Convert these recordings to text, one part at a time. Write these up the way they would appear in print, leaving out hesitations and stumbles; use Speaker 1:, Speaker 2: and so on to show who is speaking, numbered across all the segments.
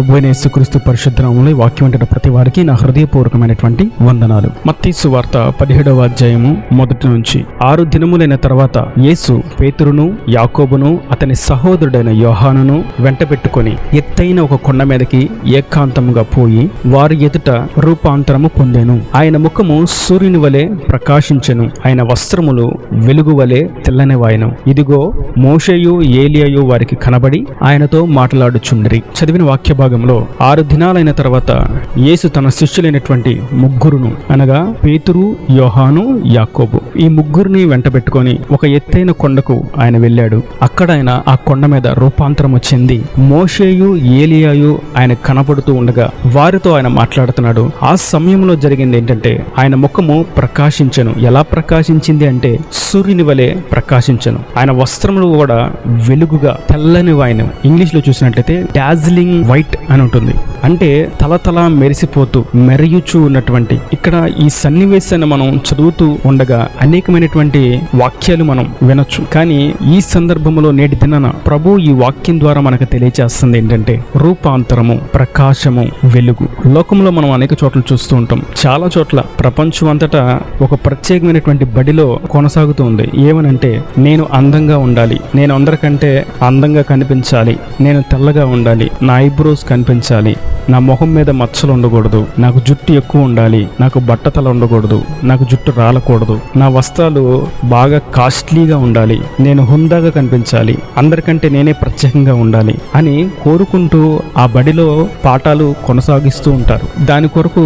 Speaker 1: ప్రభు అయిన యేసుక్రీస్తు పరిశుద్ధ నామములో వాక్యం వింటున్న ప్రతి వారికి నా హృదయపూర్వకమైనటువంటి వందనాలు. మత్తయి సువార్త 17వ అధ్యాయము మొదటి నుంచి 6 దినములైన తర్వాత యేసు పేతురును, యాకోబును, అతని సహోదరుడైన యోహానును వెంట పెట్టుకొని ఎత్తైన ఒక కొండ మీదకి ఏకాంతముగా పోయి వారి ఎదుట రూపాంతరము పొందెను. ఆయన ముఖము సూర్యుని వలె ప్రకాశించెను, ఆయన వస్త్రములు వెలుగు వలె తెల్లనివాయెను. ఇదిగో మోషేయు ఏలియాయు వారికి కనబడి ఆయనతో మాట్లాడుచుండిరి. చదివిన వాక్య భాగంలో 6 దినాలైన తర్వాత యేసు తన శిష్యులైనటువంటి ముగ్గురును అనగా పేతురు, యోహాను, యాకోబు ఈ ముగ్గురిని వెంట పెట్టుకొని ఒక ఎత్తైన కొండకు ఆయన వెళ్ళాడు. అక్కడ ఆయన ఆ కొండ మీద రూపాంతరము చెంది మోషేయు ఏలియాయు ఆయన కనపడుతూ ఉండగా వారితో ఆయన మాట్లాడుతున్నాడు. ఆ సమయంలో జరిగింది ఏంటంటే ఆయన ముఖము ప్రకాశించెను. ఎలా ప్రకాశించింది అంటే సూర్యుని వలె ప్రకాశించెను. ఆయన వస్త్రములు కూడా వెలుగుగా తెల్లని వాయను. ఇంగ్లీష్ లో చూసినట్లయితే డాజ్లింగ్ వైట్ అని ఉంటుంది. అంటే తలతల మెరిసిపోతూ మెరియుచూ ఉన్నటువంటి ఇక్కడ ఈ సన్నివేశాన్ని మనం చదువుతూ ఉండగా అనేకమైనటువంటి వాక్యాలు మనం వినొచ్చు. కానీ ఈ సందర్భంలో నేటి దినాన ప్రభు ఈ వాక్యం ద్వారా మనకు తెలియజేస్తుంది ఏంటంటే రూపాంతరము, ప్రకాశము, వెలుగు. లోకంలో మనం అనేక చోట్ల చూస్తూ ఉంటాం. చాలా చోట్ల ప్రపంచం అంతటా ఒక ప్రత్యేకమైనటువంటి బడిలో కొనసాగుతూ ఉంది. ఏమనంటే నేను అందంగా ఉండాలి, నేను అందరికంటే అందంగా కనిపించాలి, నేను తెల్లగా ఉండాలి, నా ఐబ్రోస్ కనిపించాలి, నా మొహం మీద మచ్చలు ఉండకూడదు, నాకు జుట్టు ఎక్కువ ఉండాలి, నాకు బట్టతల ఉండకూడదు, నాకు జుట్టు రాలకూడదు, నా వస్త్రాలు బాగా కాస్ట్లీగా ఉండాలి, నేను హుందాగా కనిపించాలి, అందరికంటే నేనే ప్రత్యేకంగా ఉండాలి అని కోరుకుంటూ ఆ బడిలో పాఠాలు కొనసాగిస్తూ ఉంటారు. దాని కొరకు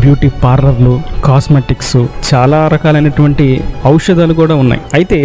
Speaker 1: బ్యూటీ పార్లర్లు, కాస్మెటిక్స్, చాలా రకాలైనటువంటి ఔషధాలు కూడా ఉన్నాయి. అయితే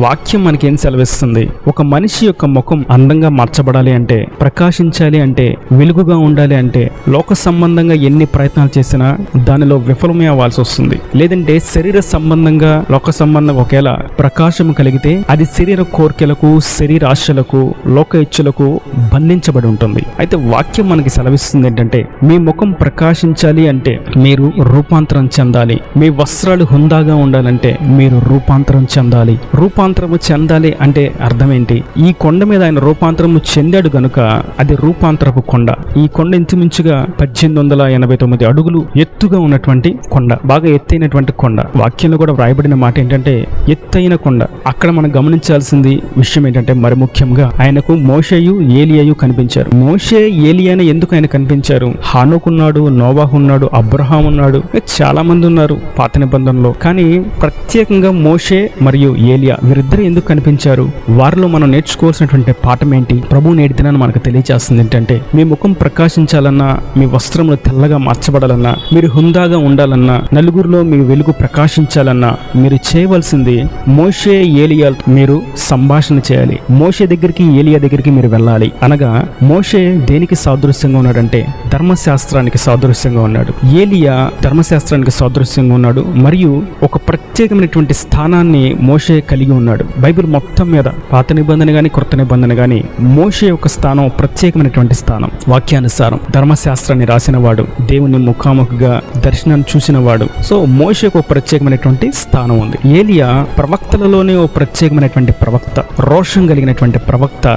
Speaker 1: వాక్యం మనకేం సెలవిస్తుంది? ఒక మనిషి యొక్క ముఖం అందంగా మార్చబడాలి అంటే, ప్రకాశించాలి అంటే, వెలుగుగా ఉండాలి అంటే లోక సంబంధంగా ఎన్ని ప్రయత్నాలు చేసినా దానిలో విఫలమే అవ్వాల్సి వస్తుంది. లేదంటే శరీర సంబంధంగా లోక సంబంధం ఒకేళ ప్రకాశం కలిగితే అది శరీర కోరికలకు, శరీర ఆశలకు, లోక ఇచ్చులకు బంధించబడి ఉంటుంది. అయితే వాక్యం మనకి సెలవిస్తుంది ఏంటంటే మీ ముఖం ప్రకాశించాలి అంటే మీరు రూపాంతరం చెందాలి. మీ వస్త్రాలు హుందాగా ఉండాలంటే మీరు రూపాంతరం చెందాలి. రూపాంతరము చెందాలి అంటే అర్థం ఏంటి? ఈ కొండ మీద ఆయన రూపాంతరము చెందాడు గనుక అది రూపాంతరపు కొండ. ఈ కొండ ఇంచుమించుగా 1889 అడుగులు ఎత్తుగా ఉన్నటువంటి కొండ, బాగా ఎత్తైనటువంటి కొండ. వాక్యంలో కూడా వ్రాయబడిన మాట ఏంటంటే ఎత్తైన కొండ. అక్కడ మనం గమనించాల్సింది విషయం ఏంటంటే మరి ముఖ్యంగా ఆయనకు మోషేయు, ఏలియాయు కనిపించారు. మోషే, ఏలియాని ఎందుకు ఆయన కనిపించారు? హానోకు ఉన్నాడు, నోవాహు ఉన్నాడు, అబ్రహాం ఉన్నాడు, చాలా మంది ఉన్నారు పాత నిబంధనలో. కానీ ప్రత్యేకంగా మోషే మరియు ఏలియా వీరిద్దరు ఎందుకు కనిపించారు? వారిలో మనం నేర్చుకోవాల్సినటువంటి పాఠం ఏంటి? ప్రభు నేటి దినాన్ని మనకు తెలియజేస్తుంది ఏంటంటే మీ ముఖం ప్రకాశించాలన్నా, మీ వస్త్రములు తెల్లగా మార్చబడాలన్నా, మీరు హుందాగా ఉండాలన్నా, నలుగురిలో మీ వెలుగు ప్రకాశించాలన్నా మీరు చేయవలసింది మోషే, ఏలియా మీరు సంభాషణ చేయాలి. మోషే దగ్గరికి, ఏలియా దగ్గరికి మీరు వెళ్ళాలి. అనగా మోషే దేనికి సాదృశ్యంగా ఉన్నాడంటే ధర్మశాస్త్రానికి సాదృశ్యంగా ఉన్నాడు. ఏలియా ధర్మశాస్త్రానికి సాదృశ్యంగా ఉన్నాడు. మరియు ఒక ప్రత్యేకమైనటువంటి స్థానాన్ని మోషే కలిగి ఉన్నాడు. బైబిల్ మొత్తం మీద పాత నిబంధన గాని, క్రొత్త నిబంధన గాని మోషే యొక్క స్థానం ప్రత్యేకమైనటువంటి స్థానం. వాక్యానుసారం ధర్మశాస్త్రాన్ని రాసినవాడు, దేవుని ముఖాముఖిగా దర్శనాన్ని చూసినవాడు. సో మోషేకు ఒక ప్రత్యేకమైనటువంటి స్థానం ఉంది. ఏలియా ప్రవక్తలలోనే ఓ ప్రత్యేకమైనటువంటి ప్రవక్త, రోషం కలిగినటువంటి ప్రవక్త,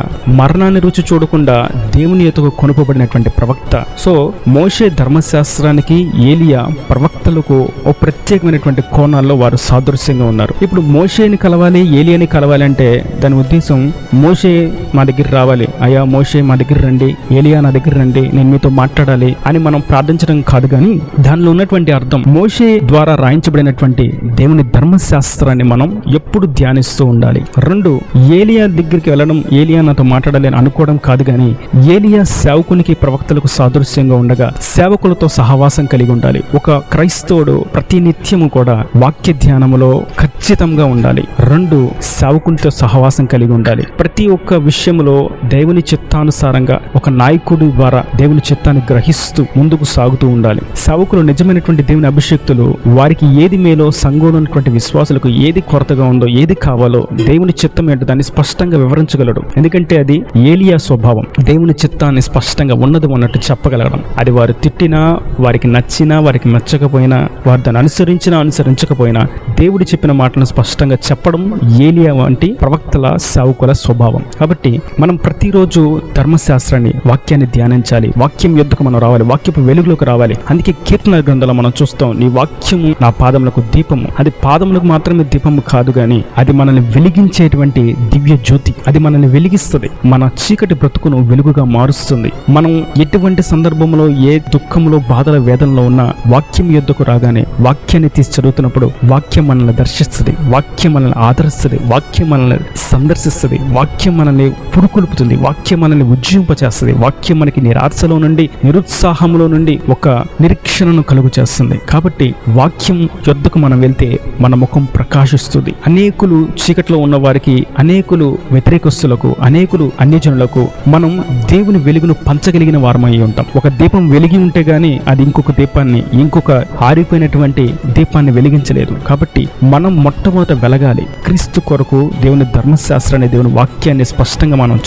Speaker 1: మరణాన్ని రుచి చూడకుండా దేవుని ఎదుగు కొనుపబడినటువంటి ప్రవక్త. సో మోషే ధర్మశాస్త్రానికి, ఏలియా ప్రవక్తలకు ఓ ప్రత్యేకమైనటువంటి కోణాల్లో వారు సాదృశ్యంగా ఉన్నారు. ఇప్పుడు మోషేని కలవాలి, ఏలియాని కలవాలి అంటే దాని ఉద్దేశం మోషే మా దగ్గర రావాలి, అయ్యా మోషే మా దగ్గర రండి, ఏలియా నా దగ్గర రండి, నేను మీతో మాట్లాడాలి అని మనం ప్రార్థించడం కాదు. కానీ దానిలో ఉన్నటువంటి అర్థం మోషే ద్వారా రాయించబడినటువంటి దేవుని ధర్మశాస్త్రాన్ని మనం ఎప్పుడు ధ్యానిస్తూ ఉండాలి. 2, ఏలియా దగ్గరికి వెళ్ళడం, ఏలియా నాతో మాట్లాడాలి అని అనుకోవడం కాదు. కానీ ఏలియా సేవకునికి, ప్రవక్తలకు సాదృశ్యంగా ఉండగా సేవకులతో సహవాసం కలిగి ఉండాలి. ఒక క్రైస్తవుడు ప్రతి నిత్యము కూడా వాక్య ధ్యానములో ఖచ్చితంగా ఉండాలి. 2, సేవకునితో సహవాసం కలిగి ఉండాలి. ప్రతి ఒక్క విషయంలో దేవుని చిత్తానుసారంగా ఒక నాయకుడి ద్వారా దేవుని చిత్తాన్ని గ్రహిస్తూ ముందుకు సాగుతూ ఉండాలి. సేవకులు నిజమైనటువంటి దేవుని అభిషేక్తులు వారికి ఏది మేలో, సంఘంలో ఉన్నటువంటి విశ్వాసులకు ఏది కొరతగా ఉందో, ఏది కావాలో, దేవుని చిత్తం ఏంటో దాన్ని స్పష్టంగా వివరించగలడు. ఎందుకంటే అది ఏలియా స్వభావం. దేవుని చిత్తాన్ని స్పష్టంగా ఉన్నది ఉన్నట్టు చెప్పగలడు. చెప్పగలగడం. అది వారు తిట్టినా, వారికి నచ్చినా, వారికి నచ్చకపోయినా, వారు దాన్ని అనుసరించినా అనుసరించకపోయినా దేవుడు చెప్పిన మాటలను స్పష్టంగా చెప్పడం ఏలియా వంటి ప్రవక్తల సేవకుల స్వభావం. కాబట్టి మనం ప్రతిరోజు ధర్మశాస్త్రాన్ని, వాక్యాన్ని ధ్యానించాలి. వాక్యం యుద్ధకు మనం రావాలి, వాక్యపు వెలుగులోకి రావాలి. అందుకే కీర్తన గ్రంథంలో మనం చూస్తాం, నీ వాక్యము నా పాదములకు దీపము. అది పాదములకు మాత్రమే దీపము కాదు గాని అది మనల్ని వెలిగించేటువంటి దివ్య జ్యోతి. అది మనల్ని వెలిగిస్తుంది, మన చీకటి బ్రతుకును వెలుగుగా మారుస్తుంది. మనం ఎటువంటి సందర్భంలో, ఏ దుఃఖంలో, బాధల, వేదనలో ఉన్నా వాక్యం యుద్ధకు రాగానే వాక్యాన్ని తీసి చదువుతున్నప్పుడు వాక్యం మనల్ని దర్శిస్తుంది, వాక్యం మనల్ని ఆదరిస్తుంది, వాక్యం మనల్ని సందర్శిస్తుంది, వాక్యం మనల్ని పురుకొల్పుతుంది, వాక్యం మనల్ని ఉజ్జింపచేస్తుంది. వాక్యం మనకి నిరాశలో నుండి, నిరుత్సాహంలో నుండి ఒక నిరీక్షణను కలుగు చేస్తుంది. కాబట్టి వాక్యం యొద్దకు మనం వెళ్తే మన ముఖం ప్రకాశిస్తుంది. అనేకులు చీకట్లో ఉన్న వారికి, అనేకులు వ్యతిరేకస్తులకు, అనేకులు అన్యజనులకు మనం దేవుని వెలుగును పంచగలిగిన వారమై ఉంటాం. ఒక దీపం వెలిగి ఉంటే గాని అది ఇంకొక దీపాన్ని, ఇంకొక ఆరిపోయినటువంటి దీపాన్ని వెలిగించలేదు. కాబట్టి మనం మొట్టమొదట వెలగాలి. క్రీస్తు కొరకు దేవుని ధర్మశాస్త్రాన్ని, దేవుని వాక్యాన్ని స్పష్టంగా మనం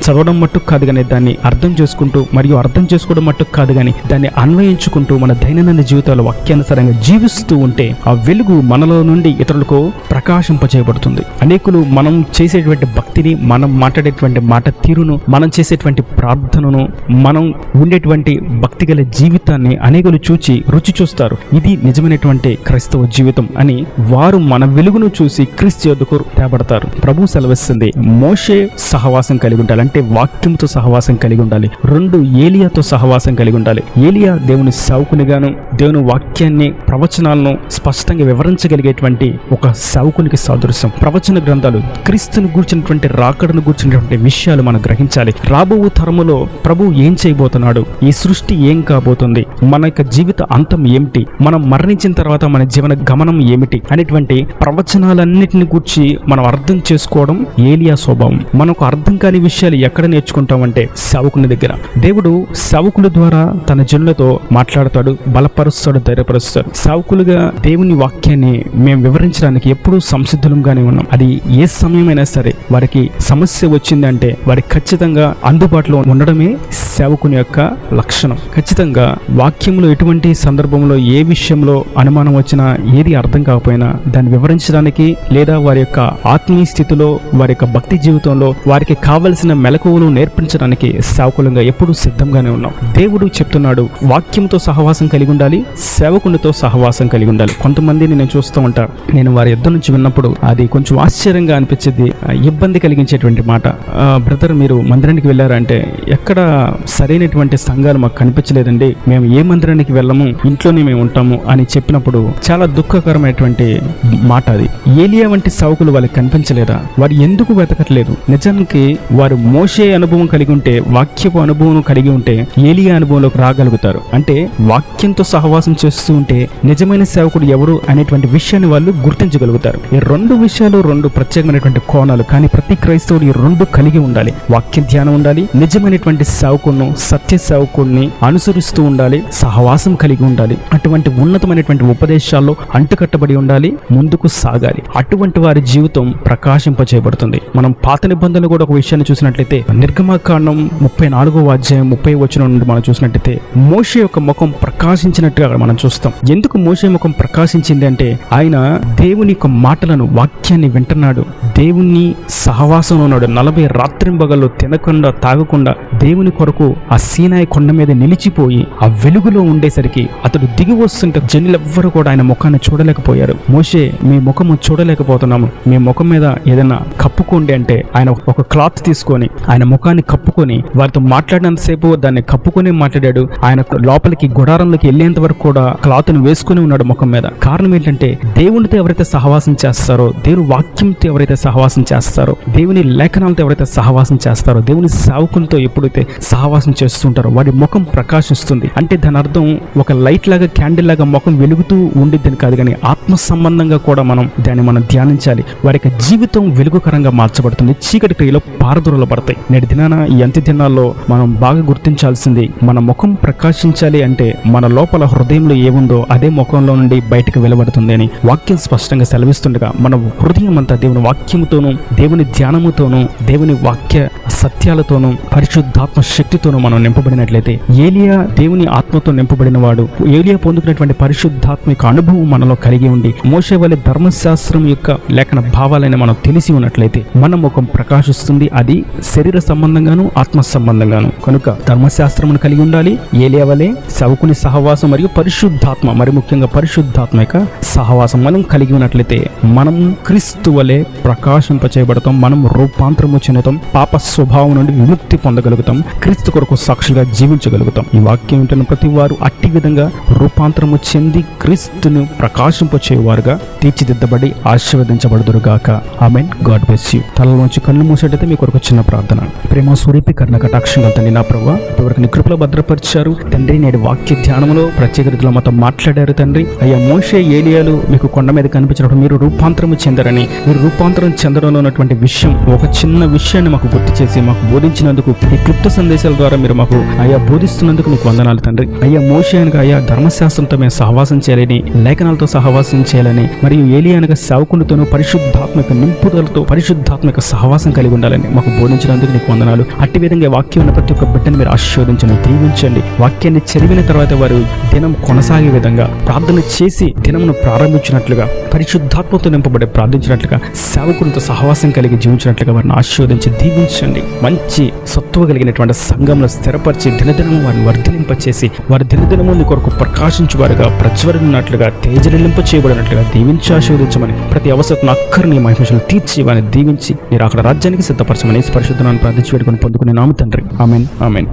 Speaker 1: చదవడం మట్టుకు కాదు కానీ దాన్ని అర్థం చేసుకుంటూ, మరియు అర్థం చేసుకోవడం మట్టుకు కాదు కానీ దాన్ని అన్వయించుకుంటూ మన దైనందిన జీవితాల్లో వాక్యానుసారంగా జీవిస్తూ ఉంటే ఆ వెలుగు మనలో నుండి ఇతరులకు ప్రకాశింపచేయబడుతుంది. అనేకులు మనం చేసేటువంటి భక్తిని, మనం మాట్లాడేటువంటి మాట తీరును, మనం చేసేటువంటి ప్రార్థనను, మనం ఉండేటువంటి భక్తి గల జీవితాన్ని అనేకులు రుచి చూస్తారు. ఇది నిజమైనటువంటి క్రైస్తవ జీవితం అని వారు మన వెలుగును చూసి క్రీస్తు యొద్దకు తేబడతారు. ప్రభు సెలవిస్తుంది, మోషే సహవాసం కలిగి ఉండాలి, అంటే వాక్యంతో సహవాసం కలిగి ఉండాలి. 2 ఏలియాతో సహవాసం కలిగి ఉండాలి. ఏలియా దేవుని సేవకునిగాను, దేవుని వాక్యాన్ని, ప్రవచనాలను స్పష్టంగా వివరించగలిగేటువంటి ఒక సేవకునికి సాదృశ్యం. ప్రవచన గ్రంథాలు క్రీస్తుని గూర్చినటువంటి, రాకడను గూర్చినటువంటి విషయాలు మనం గ్రహించాలి. రాబో తరములో ప్రభు ఏం చేయబోతున్నాడు, ఈ సృష్టి ఏం కాబోతుంది, మన యొక్క జీవిత అంతం ఏమిటి, మనం మరణించిన తర్వాత మన జీవన గమనం ఏమిటి అనేటువంటి ప్రవచనాలన్నిటిని గూర్చి మనం అర్థం చేసుకోవడం ఏలియా స్వభావం. మనకు అర్థం కాని విషయాలు ఎక్కడ నేర్చుకుంటామంటే సేవకుని దగ్గర. దేవుడు సేవకుల ద్వారా తన జనులతో మాట్లాడతాడు, బలపరుస్తాడు, ధైర్యపరుస్తాడు. సేవకులుగా దేవుని వాక్యాన్ని మేము వివరించడానికి ఎప్పుడూ సంసిద్ధులంగానే ఉన్నాం. అది ఏ సమయమైనా సరే వారికి సమస్య వచ్చిందంటే వారికి ఖచ్చితంగా అందుబాటులో ఉండడమే సేవకుని యొక్క లక్షణం. ఖచ్చితంగా వాక్యంలో ఎటువంటి సందర్భంలో, ఏ విషయంలో అనుమానం వచ్చినా, ఏది అర్థం కాకపోయినా దాన్ని వివరించడానికి, లేదా వారి యొక్క ఆత్మీయ స్థితిలో, వారి యొక్క భక్తి జీవితంలో వారికి కావలసిన మెలకువలు నేర్పించడానికి సేవకులంగా ఎప్పుడూ సిద్ధంగానే ఉన్నాం. దేవుడు చెప్తున్నాడు, వాక్యంతో సహవాసం కలిగి ఉండాలి, సేవకునితో సహవాసం కలిగి ఉండాలి. కొంతమందిని నేను చూస్తూ ఉంటాను, నేను వారి యుద్ధం నుంచి విన్నప్పుడు అది కొంచెం ఆశ్చర్యంగా అనిపించింది, ఇబ్బంది కలిగించేటువంటి మాట. బ్రదర్, మీరు మందిరానికి వెళ్ళారంటే ఎక్కడ సరైనటువంటి సంఘాలు మాకు కనిపించలేదండి, మేము ఏ మందిరానికి వెళ్ళము, ఇంట్లోనే మేము ఉంటాము అని చెప్పినప్పుడు చాలా దుఃఖకరమైనటువంటి మాట అది. ఏలియా వంటి సేవకులు వాళ్ళకి కనిపించలేదా? వారు ఎందుకు వెతకట్లేదు? నిజానికి వారు మోషే అనుభవం కలిగి ఉంటే, వాక్యపు అనుభవం కలిగి ఉంటే ఏలియా అనుభవంలోకి రాగలుగుతారు. అంటే వాక్యంతో సహవాసం చేస్తూ ఉంటే నిజమైన సేవకుడు ఎవరు అనేటువంటి విషయాన్ని వాళ్ళు గుర్తించగలుగుతారు. ఈ 2 విషయాలు 2 ప్రత్యేకమైనటువంటి కోణాలు. కానీ ప్రతి క్రైస్తవుడు ఈ 2 కలిగి ఉండాలి. వాక్య ధ్యానం ఉండాలి, నిజమైనటువంటి సేవకుడిని, సత్య సేవకుడిని అనుసరిస్తూ ఉండాలి, సహవాసం కలిగి ఉండాలి, అటువంటి ఉన్నతమైనటువంటి ఉపదేశాల్లో అంటుకట్టబడి ఉండాలి, ముందుకు సాగాలి. అటువంటి వారి జీవితం ప్రకాశింపచేయబడుతుంది. మనం పాత నిబంధనలు కూడా ఒక విషయాన్ని చూసినట్లయితే, నిర్గమకాండం 34వ అధ్యాయం 30వ వచనం నుండి మనం చూసినట్లయితే మోషే యొక్క ముఖం ప్రకాశించినట్టుగా మనం చూస్తాం. ఎందుకు మోషే ముఖం ప్రకాశించింది అంటే ఆయన దేవుని యొక్క మాటలను, వాక్యాన్ని వింటున్నాడు, దేవుని సహవాసంలో ఉన్నాడు. 40 రాత్రింబగళ్ళు తినకుండా తాగకుండా దేవుని కొరకు ఆ సీనాయి కొండ మీద నిలిచిపోయి ఆ వెలుగులో ఉండేసరికి అతడు దిగి వస్తుంటే జనులెవ్వరూ కూడా ఆయన ముఖాన్ని చూడలేకపోయారు. మోషే, మీ ముఖము చూడలేకపోతున్నాము, మీ ముఖం మీద ఏదైనా కప్పుకోండి అంటే ఆయన ఒక క్లాత్ తీసుకొని ఆయన ముఖాన్ని కప్పుకొని వారితో మాట్లాడినంతసేపు దాన్ని కప్పుకొని మాట్లాడాడు. ఆయన లోపలికి గుడారంలోకి వెళ్ళేంత వరకు కూడా క్లాత్ను వేసుకుని ఉన్నాడు ముఖం మీద. కారణం ఏంటంటే దేవునితో ఎవరైతే సహవాసం చేస్తారో, దేవుని వాక్యంతో ఎవరైతే సహవాసం చేస్తారో, దేవుని లేఖనాలతో ఎవరైతే సహవాసం చేస్తారో, దేవుని సేవకులతో ఎప్పుడైతే సహవాసం చేస్తుంటారో వాడి ముఖం ప్రకాశిస్తుంది. అంటే దాని అర్థం ఒక లైట్ లాగా, క్యాండిల్ లాగా ముఖం వెలుగుతూ ఉండిద్దని కాదు, కానీ ఆత్మ సంబంధంగా కూడా మనం ధ్యానించాలి. వారి యొక్క జీవితం వెలుగుకరంగా మార్చబడుతుంది, చీకటి క్రియలో పారదూరలు పడతాయి. నేటి దినాన, ఈ అంత్య దినాల్లో మనం బాగా గుర్తించాల్సింది, మన ముఖం ప్రకాశించాలి అంటే మన లోపల హృదయంలో ఏముందో అదే ముఖంలో నుండి బయటకు వెలువడుతుంది అని వాక్యం స్పష్టంగా సెలవిస్తుండగా మన హృదయం అంతా దేవుని వాక్యముతోనూ, దేవుని ధ్యానముతోనూ, దేవుని వాక్య సత్యాలతోనూ, పరిశుద్ధాత్మ శక్తితోనూ మనం నింపబడినట్లయితే చూసినట్లయితే ఏలియా దేవుని ఆత్మతో నింపబడిన వాడు. ఏలియా పొందుకున్నటువంటి పరిశుద్ధాత్మిక అనుభవం మనలో కలిగి ఉండి మోషే వలె ధర్మశాస్త్రం యొక్క లేఖన భావాలైన మనం తెలిసి ఉన్నట్లయితే మన ముఖం ప్రకాశిస్తుంది. అది శరీర సంబంధంగాను ఆత్మ సంబంధంగాను. కనుక ధర్మశాస్త్రమును కలిగి ఉండాలి. ఏలియా వలె సేవకుని సహవాసం మరియు పరిశుద్ధాత్మ, మరి ముఖ్యంగా పరిశుద్ధాత్మిక సహవాసం మనం కలిగి ఉన్నట్లయితే మనం క్రీస్తు వలె ప్రకాశింపచేయబడతాం. మనం రూపాంతరము చెందుతాం. పాప స్వభావం నుండి విముక్తి పొందగలుగుతాం. క్రీస్తు కొరకు సాక్షిగా జీవించగలుగుతాం. ఈ వాక్యం వింటున్న ప్రతి వారు అట్టి విధంగా రూపాంతరము చెంది క్రీస్తును ప్రకాశింపచేయువారుగా తీర్చిదిద్దబడి ఆశీర్వదించబడుదురుగాక. ఆమేన్. God bless you. తలలోంచి కళ్ళు మూసేటైతే మీ కొరకు చిన్న ప్రార్థన. ప్రేమ స్వరూపి కరుణ కటాక్షం గల తండ్రి, నా ప్రభువా, ఇప్పటివరకు నీ కృపలో భద్రపరిచారు తండ్రి. నేడు వాక్య ధ్యానంలో ప్రత్యేక రీతిలో మాతో మాట్లాడారు తండ్రి. అయ్యా, మోషే ఏలియాలు మీకు కొండ మీద కనిపించినప్పుడు మీరు రూపాంతరము చెందరని, మీరు రూపాంతరం చెందడంలో ఉన్నటువంటి విషయం, ఒక చిన్న విషయాన్ని మాకు గుర్తు చేసి మాకు బోధించినందుకు, ఈ క్లుప్త సందేశాల ద్వారా మీరు మాకు అయ్యా బోధిస్తున్నందుకు నీకు వందనాలు తండ్రి. అయ్యా, మోషే అనగా అయ్యా ధర్మశాస్త్రంతో మేము సహవాసం చేయాలని, లేఖనాలతో సహవాసం చేయాలని, మరియు ఏలియా అనగా సేవకునితోనూ పరిశుద్ధాత్మక నింపుదలతో పరిశుద్ధాత్మక సహవాసం కలిగి ఉండాలని మాకు బోధించినందుకు నీకు వందనాలు. అట్టి విధంగా వాక్యం ఉన్న ప్రతి ఒక్క బిడ్డను మీరు ఆశీర్వదించండి, దీవించండి. వాక్యాన్ని చదివిన తర్వాత వారు దినం కొనసాగే విధంగా ప్రార్థన చేసి దినమును ప్రారంభించినట్లుగా, పరిశుద్ధాత్మతో నింపబడి ప్రార్థించినట్లుగా, సేవకులతో సహవాసం కలిగి జీవించినట్లుగా వారిని ఆశీర్వదించి దీవించండి. మంచి సత్వ కలిగినటువంటి సంఘంలో స్థిరపరిచి దినదినము వారిని వర్ధలింపచేసి వారి దినదినము నీ కొరకు ప్రకాశించువారుగా, ప్రజ్వరిల్లినట్లుగా, తేజరిల్లింప చేయబడినట్లుగా దీవించి ఆశీర్వదించమని, ప్రతి అవసరం అక్కర్ని మహిమలు తీర్చి వారిని దీవించి మీరు అక్కడ రాజ్యానికి సిద్ధపరచమని పరిశుద్ధనాన్ని ప్రార్థించి వేడుకొని పొందుకునే నామ తండ్రి. ఆమేన్. ఆమేన్.